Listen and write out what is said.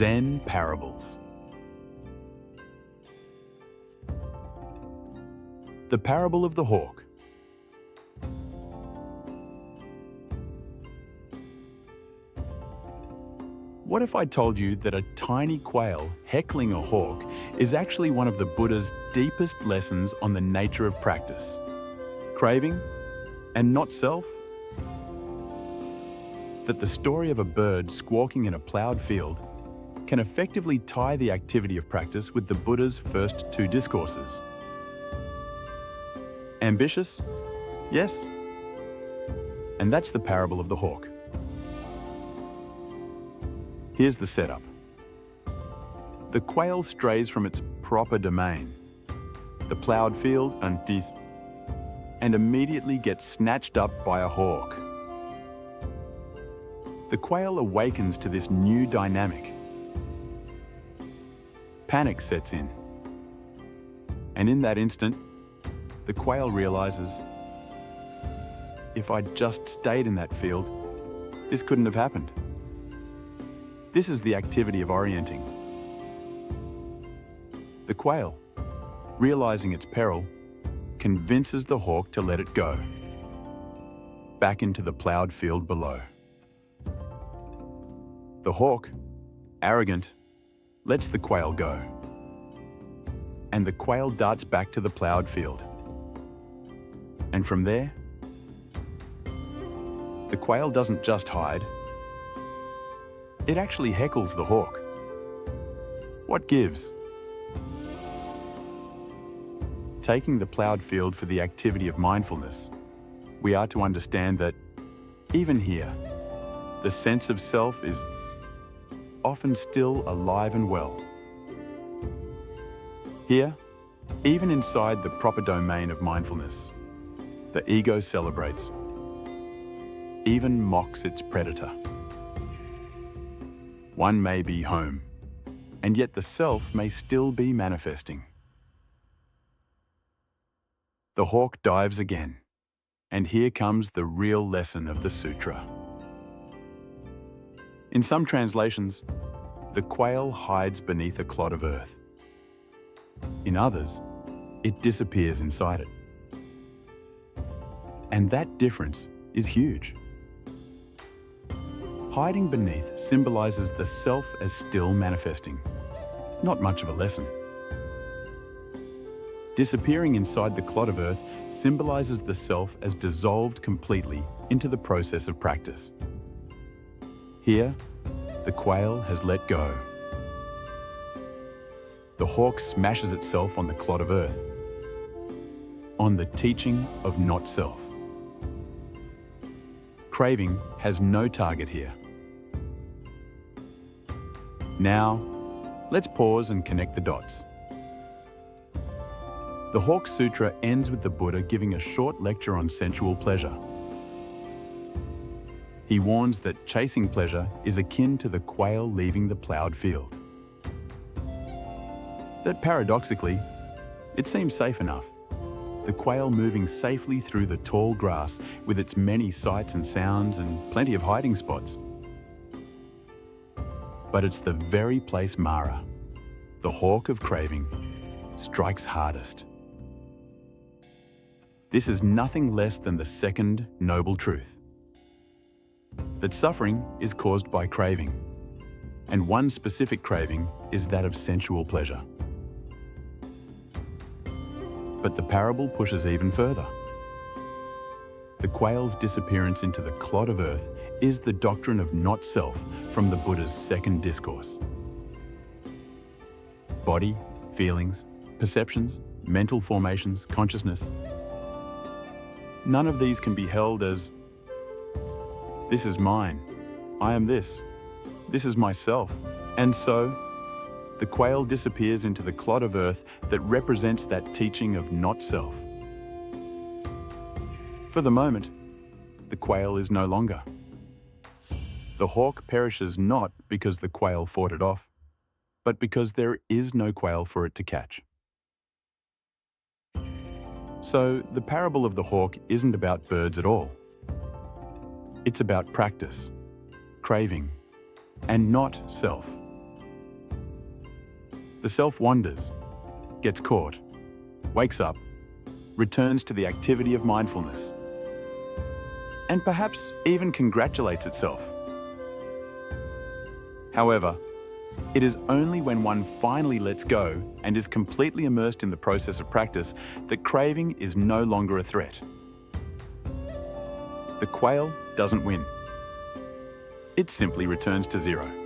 Zen Parables. The Parable of the Hawk. What if I told you that a tiny quail heckling a hawk is actually one of the Buddha's deepest lessons on the nature of practice? Craving and not self? That the story of a bird squawking in a plowed field can effectively tie the activity of practice with the Buddha's first two discourses. Ambitious? Yes. And that's the parable of the hawk. Here's the setup. The quail strays from its proper domain, the plowed field, and immediately gets snatched up by a hawk. The quail awakens to this new dynamic. Panic sets in. And in that instant, the quail realizes, if I'd just stayed in that field, this couldn't have happened. This is the activity of orienting. The quail, realizing its peril, convinces the hawk to let it go, back into the plowed field below. The hawk, arrogant, lets the quail go, and the quail darts back to the plowed field. And from there, the quail doesn't just hide, it actually heckles the hawk. What gives? Taking the plowed field for the activity of mindfulness, we are to understand that even here, the sense of self is often still alive and well. Here, even inside the proper domain of mindfulness, the ego celebrates, even mocks its predator. One may be home, and yet the self may still be manifesting. The hawk dives again, and here comes the real lesson of the sutra. In some translations, the quail hides beneath a clod of earth. In others, it disappears inside it. And that difference is huge. Hiding beneath symbolizes the self as still manifesting. Not much of a lesson. Disappearing inside the clod of earth symbolizes the self as dissolved completely into the process of practice. Here, the quail has let go. The hawk smashes itself on the clod of earth, on the teaching of not self. Craving has no target here. Now, let's pause and connect the dots. The Hawk Sutra ends with the Buddha giving a short lecture on sensual pleasure. He warns that chasing pleasure is akin to the quail leaving the plowed field. That paradoxically, it seems safe enough. The quail moving safely through the tall grass with its many sights and sounds and plenty of hiding spots. But it's the very place Mara, the hawk of craving, strikes hardest. This is nothing less than the second noble truth. That suffering is caused by craving, and one specific craving is that of sensual pleasure. But the parable pushes even further. The quail's disappearance into the clod of earth is the doctrine of not self from the Buddha's second discourse. Body, feelings, perceptions, mental formations, consciousness. None of these can be held as, this is mine, I am this is myself. And so, the quail disappears into the clod of earth that represents that teaching of not self. For the moment, the quail is no longer. The hawk perishes not because the quail fought it off, but because there is no quail for it to catch. So, the parable of the hawk isn't about birds at all. It's about practice, craving, and not self. The self wanders, gets caught, wakes up, returns to the activity of mindfulness, and perhaps even congratulates itself. However, it is only when one finally lets go and is completely immersed in the process of practice that craving is no longer a threat. The quail doesn't win. It simply returns to zero.